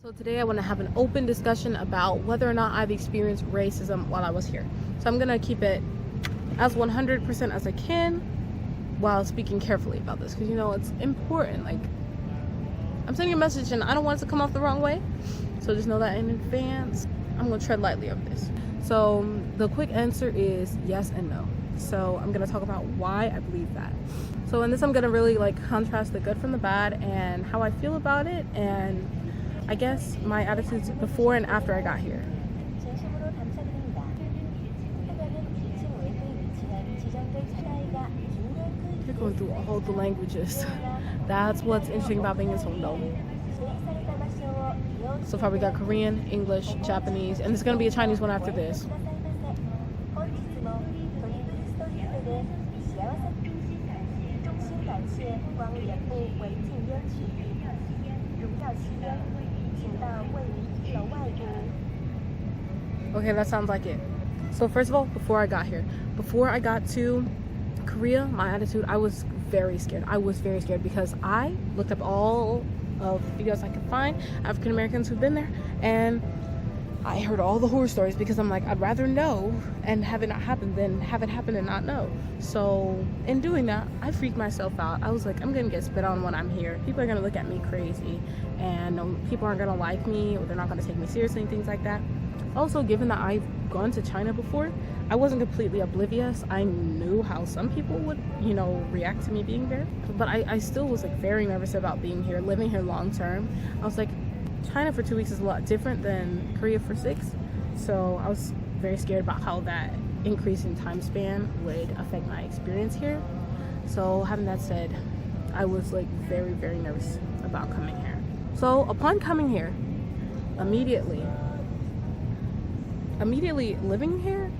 So today I want to have an open discussion about whether or not I've experienced racism while I was here. So I'm going to keep it as 100% as I can while speaking carefully about this, because you know it's important. Like, I'm sending a message and I don't want it to come off the wrong way, so just know that in advance. I'm going to tread lightly over this. So the quick answer is yes and no. So I'm going to talk about why I believe that. So in this I'm going to really like contrast the good from the bad and how I feel about it, and I guess my attitudes before and after I got here. You're going through all the languages. That's what's interesting about being in Seoul. So far we got Korean, English, Japanese, and there's going to be a Chinese one after this. Okay, that sounds like it. So first of all, before I got here, before I got to Korea, my attitude, I was very scared. I was very scared because I looked up all of the videos I could find, African Americans who've been there, and I heard all the horror stories because I'm like, I'd rather know and have it not happen than have it happen and not know. So in doing that, I freaked myself out. I was like, I'm gonna get spit on when I'm here. People are gonna look at me crazy, and people aren't gonna like me, or they're not gonna take me seriously and things like that. Also, given that I've gone to China before, I wasn't completely oblivious. I knew how some people would, you know, react to me being there, but I still was like very nervous about being here, living here long term. I was like, China for 2 weeks is a lot different than Korea for 6, so I was very scared about how that increase in time span would affect my experience here. So having that said, I was like very, very nervous about coming here. So upon coming here, immediately living here,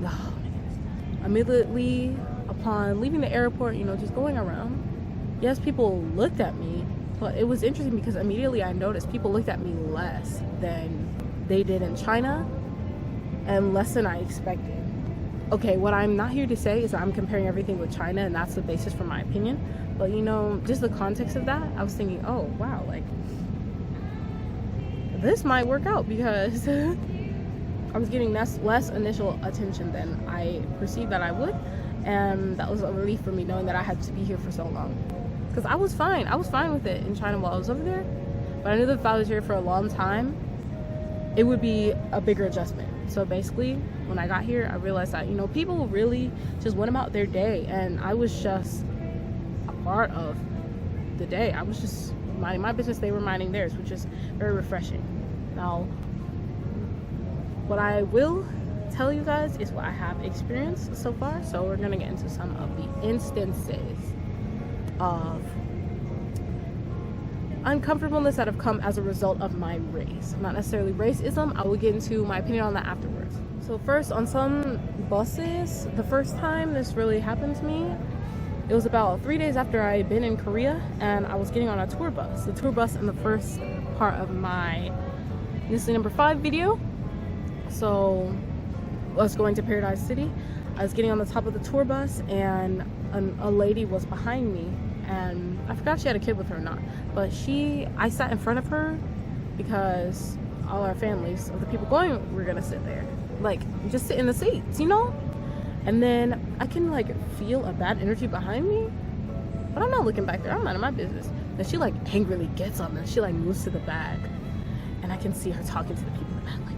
oh my goodness, immediately upon leaving the airport, you know, just going around, yes, people looked at me, but it was interesting because immediately I noticed people looked at me less than they did in China and less than I expected. Okay, what I'm not here to say is that I'm comparing everything with China and that's the basis for my opinion, but you know, just the context of that, I was thinking, oh wow, like this might work out because I was getting less initial attention than I perceived that I would, and that was a relief for me knowing that I had to be here for so long. Because I was fine with it in China while I was over there, but I knew that if I was here for a long time, it would be a bigger adjustment. So basically, when I got here, I realized that, you know, people really just went about their day, and I was just a part of the day. I was just minding my business, they were minding theirs, which is very refreshing. Now, what I will tell you guys is what I have experienced so far. So we're gonna get into some of the instances of uncomfortableness that have come as a result of my race. Not necessarily racism. I will get into my opinion on that afterwards. So first, on some buses, the first time this really happened to me, it was about 3 days after I had been in Korea, and I was getting on a tour bus. The tour bus in the first part of my nsli number 5 video. So I was going to Paradise City. I was getting on the top of the tour bus, and a lady was behind me, and I forgot if she had a kid with her or not, but I sat in front of her because all our families of the people going were gonna sit there, like just sit in the seats, you know. And then I can like feel a bad energy behind me, but I'm not looking back there, I'm minding my business. Then she like angrily gets up and she like moves to the back, and I can see her talking to the people in the back, like,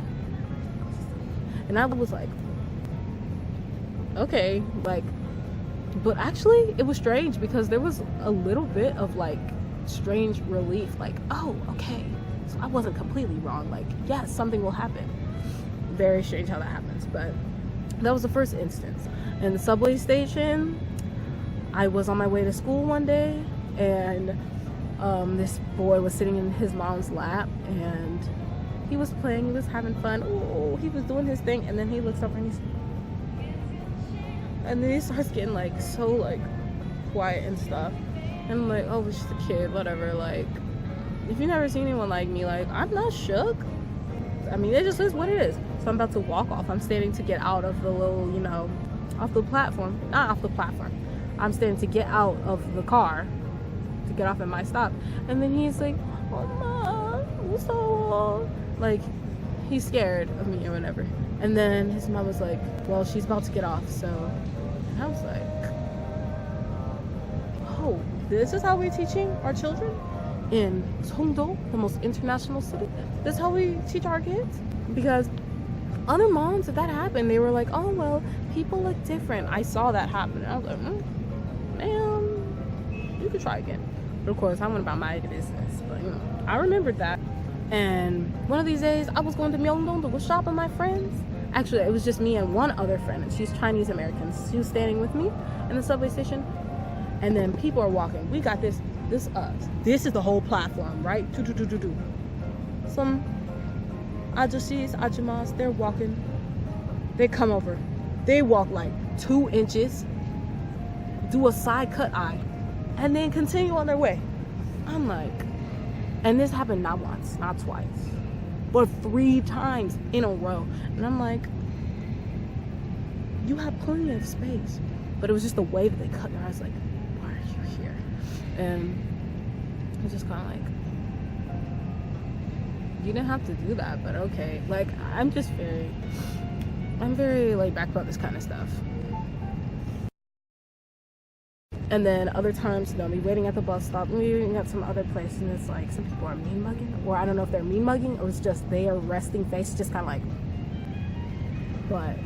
and I was like, okay, like, but actually it was strange because there was a little bit of like strange relief, like, oh, okay, so I wasn't completely wrong, like, yes, something will happen. Very strange how that happens. But that was the first instance. In the subway station, I was on my way to school one day, and this boy was sitting in his mom's lap, and he was playing, he was having fun, oh, he was doing his thing, and then he looks over and then he starts getting like so like quiet and stuff, and I'm like, oh, it's just a kid, whatever. Like, if you've never seen anyone like me, like, I'm not shook. I mean, it just is what it is. So I'm about to walk off. I'm standing to get out of the little, you know, off the platform, not off the platform, I'm standing to get out of the car to get off at my stop, and then he's like, oh, Mom, so oh, like he's scared of me or whatever. And then his mom was like, well, she's about to get off, so. And I was like, oh, this is how we're teaching our children in Songdo, the most international city. This is how we teach our kids? Because other moms, if that happened, they were like, oh, well, people look different. I saw that happen. I was like, ma'am, you could try again. But of course, I went about my business. But, you know, I remembered that. And one of these days, I was going to Myeongdong to go shop with my friends. Actually, it was just me and one other friend, and she's Chinese American. She was standing with me in the subway station. And then people are walking. We got this is the whole platform, right? Some ajushis, ajumas, they're walking. They come over. They walk like 2 inches, do a side cut eye, and then continue on their way. I'm like, and this happened not once, not twice, but 3 times in a row. And I'm like, you have plenty of space. But it was just the way that they cut their eyes, like, why are you here? And I was just kind of like, you didn't have to do that, but okay. Like, I'm very laid back about this kind of stuff. And then other times, you know, me waiting at the bus stop, waiting at some other place, and it's like some people are mean mugging, or I don't know if they're mean mugging or it's just they are resting face, just kind of like, but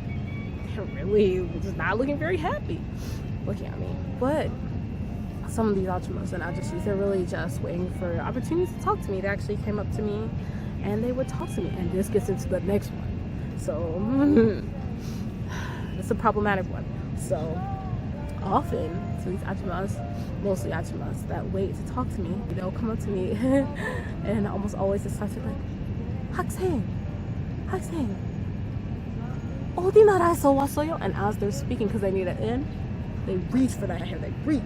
they're really just not looking very happy looking at me. But some of these Achumas and Ajushis, they're really just waiting for opportunities to talk to me. They actually came up to me and they would talk to me, and this gets into the next one. So it's a problematic one. So often, to these Achumas, mostly Achumas that wait to talk to me, they'll come up to me and almost always they start to like, 학생, 어디 나라에서 왔어요? And as they're speaking, because they need an N, they reach for that hair. They reach.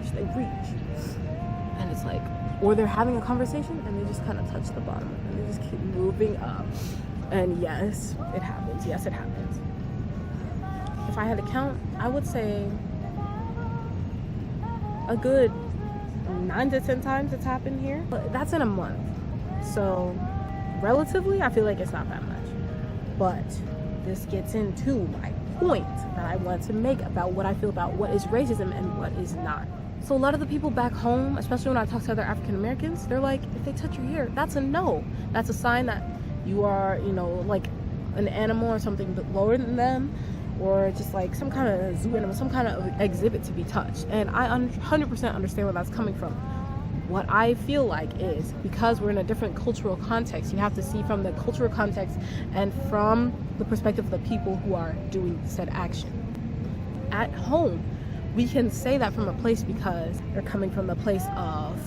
And it's like, or they're having a conversation and they just kind of touch the bottom and they just keep moving up. And yes, it happens. Yes, it happens. If I had to count, I would say a good 9 to 10 times it's happened here. But that's in a month. So relatively, I feel like it's not that much. But this gets into my point that I want to make about what I feel about what is racism and what is not. So a lot of the people back home, especially when I talk to other African Americans, they're like, if they touch your hair, that's a no. That's a sign that you are, you know, like an animal or something lower than them, or just like some kind of zoo animal, some kind of exhibit to be touched. And I 100% understand where that's coming from. What I feel like is, because we're in a different cultural context, you have to see from the cultural context and from the perspective of the people who are doing said action. At home, we can say that from a place because they're coming from the place of,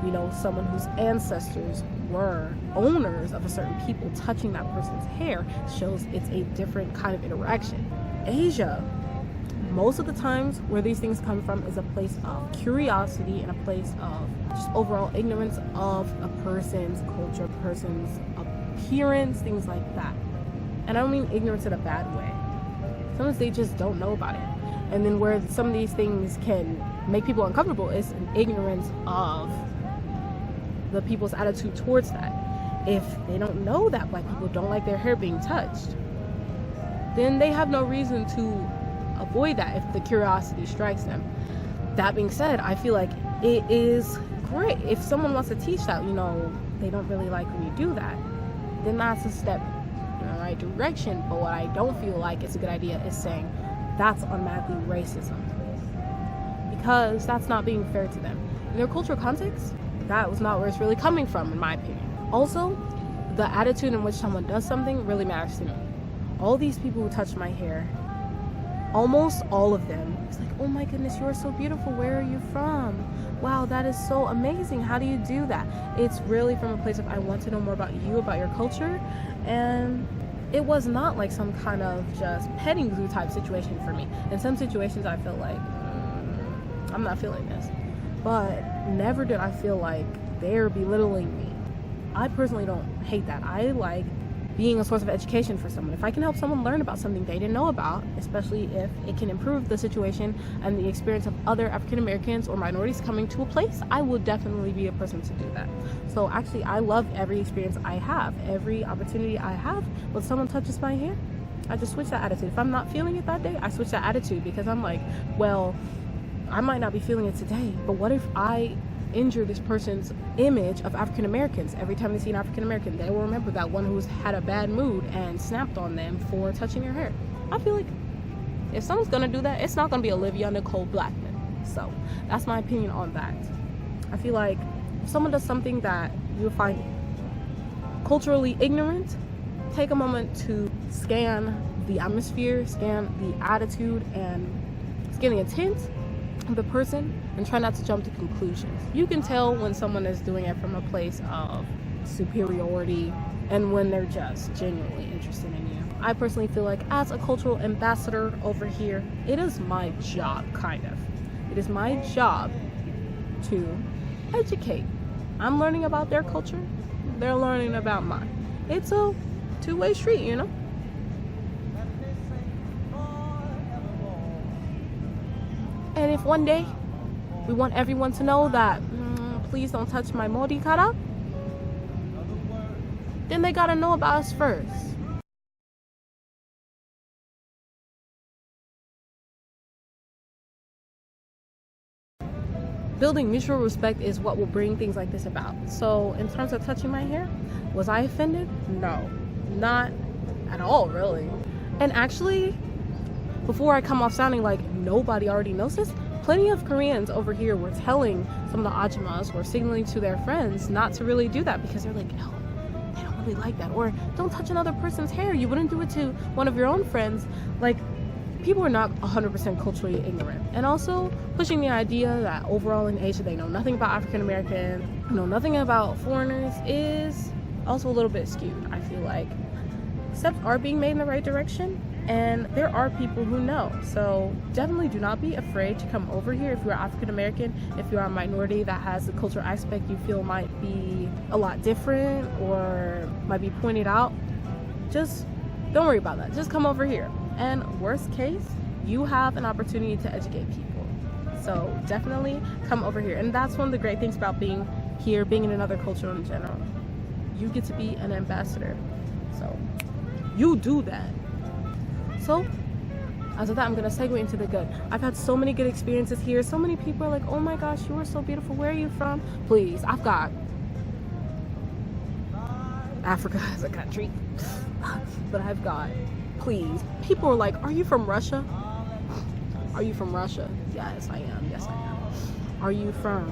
you know, someone whose ancestors were owners of a certain people. Touching that person's hair shows it's a different kind of interaction. Asia, most of the times where these things come from is a place of curiosity and a place of just overall ignorance of a person's culture, person's appearance, things like that. And I don't mean ignorance in a bad way. Sometimes they just don't know about it. And then where some of these things can make people uncomfortable is an ignorance of the people's attitude towards that. If they don't know that black people don't like their hair being touched, then they have no reason to avoid that if the curiosity strikes them. That being said, I feel like it is great if someone wants to teach that, you know, they don't really like when you do that, then that's a step in the right direction. But what I don't feel like is a good idea is saying that's automatically racism, because that's not being fair to them. In their cultural context, that was not where it's really coming from, in my opinion. Also, the attitude in which someone does something really matters to me. All these people who touch my hair, almost all of them, it's like, oh my goodness, you're so beautiful, where are you from? Wow, that is so amazing, how do you do that? It's really from a place of, I want to know more about you, about your culture. And it was not like some kind of just petting zoo type situation for me. In some situations I feel like, I'm not feeling this. But never did I feel like they're belittling me. I personally don't hate that. I like being a source of education for someone. If I can help someone learn about something they didn't know about, especially if it can improve the situation and the experience of other African Americans or minorities coming to a place, I will definitely be a person to do that. So actually, I love every experience I have, every opportunity I have. When someone touches my hair, I just switch that attitude. If I'm not feeling it that day, I switch that attitude, because I'm like, well, I might not be feeling it today, but what if I injure this person's image of African Americans? Every time they see an African American, they will remember that one who's had a bad mood and snapped on them for touching your hair. I feel like if someone's gonna do that, it's not gonna be Olivia Nicole Blackmon. So that's my opinion on that. I feel like if someone does something that you find culturally ignorant, take a moment to scan the atmosphere, scan the attitude, and scan the intent of the person, and try not to jump to conclusions. You can tell when someone is doing it from a place of superiority and when they're just genuinely interested in you. I personally feel like as a cultural ambassador over here, it is my job, kind of. It is my job to educate. I'm learning about their culture, they're learning about mine. It's a two-way street, you know? And if one day we want everyone to know that please don't touch my modi kara, then they gotta know about us first. Building mutual respect is what will bring things like this about. So in terms of touching my hair, was I offended? No, not at all, really. And actually, before I come off sounding like nobody already knows this, plenty of Koreans over here were telling some of the ajumas, or signaling to their friends not to really do that, because they're like, oh, they don't really like that. Or don't touch another person's hair. You wouldn't do it to one of your own friends. Like, people are not 100% culturally ignorant. And also pushing the idea that overall in Asia they know nothing about African Americans, know nothing about foreigners, is also a little bit skewed. I feel like steps are being made in the right direction, and there are people who know. So definitely do not be afraid to come over here if you're African American, if you're a minority that has the cultural aspect you feel might be a lot different or might be pointed out. Just don't worry about that. Just come over here. And worst case, you have an opportunity to educate people. So definitely come over here. And that's one of the great things about being here, being in another culture in general. You get to be an ambassador. So you do that. So as of that, I'm gonna segue into the good. I've had so many good experiences here. So many people are like, oh my gosh, you are so beautiful. Where are you from? Please, I've got Africa as a country. But I've got, please. People are like, are you from Russia? Are you from Russia? Yes, I am. Yes, I am. Are you from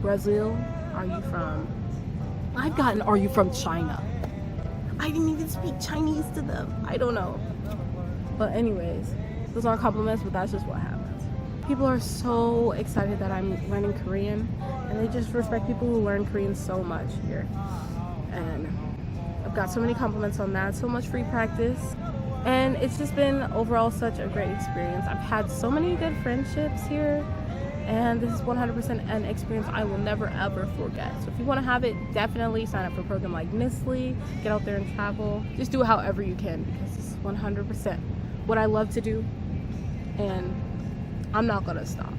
Brazil? Are you from... I've gotten, are you from China? I didn't even speak Chinese to them. I don't know. But anyways, those aren't compliments, but that's just what happens. People are so excited that I'm learning Korean, and they just respect people who learn Korean so much here. And I've got so many compliments on that, so much free practice. And it's just been overall such a great experience. I've had so many good friendships here, and this is 100% an experience I will never ever forget. So if you want to have it, definitely sign up for a program like nsli-y, get out there and travel. Just do it however you can, because it's 100% what I love to do, and I'm not gonna stop.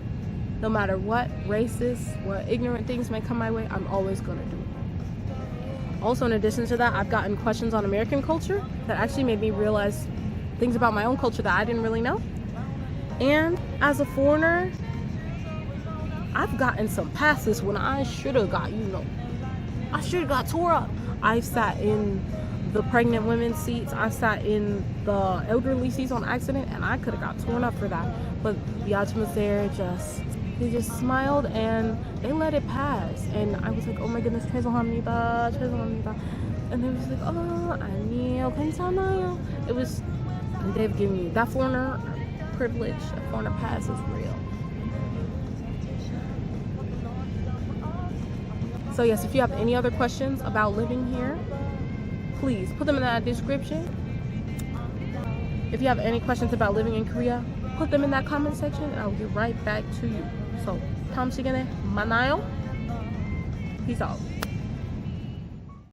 No matter what racist, what ignorant things may come my way, I'm always gonna do it. Also, in addition to that, I've gotten questions on American culture that actually made me realize things about my own culture that I didn't really know. And as a foreigner, I've gotten some passes when I should have got, I should have got tore up. I've sat in the pregnant women's seats, I sat in the elderly seats on accident, and I could have got torn up for that. But the ajumas there they just smiled and they let it pass. And I was like, oh my goodness, 죄송합니다, 죄송합니다. And they was like, oh, 아니에요, 괜찮아요. It was, they've given me that foreigner privilege, a foreigner pass is real. So yes, if you have any other questions about living here, please put them in that description. If you have any questions about living in Korea, put them in that comment section and I'll get right back to you. So, 다음 시간에 만나요. Peace out.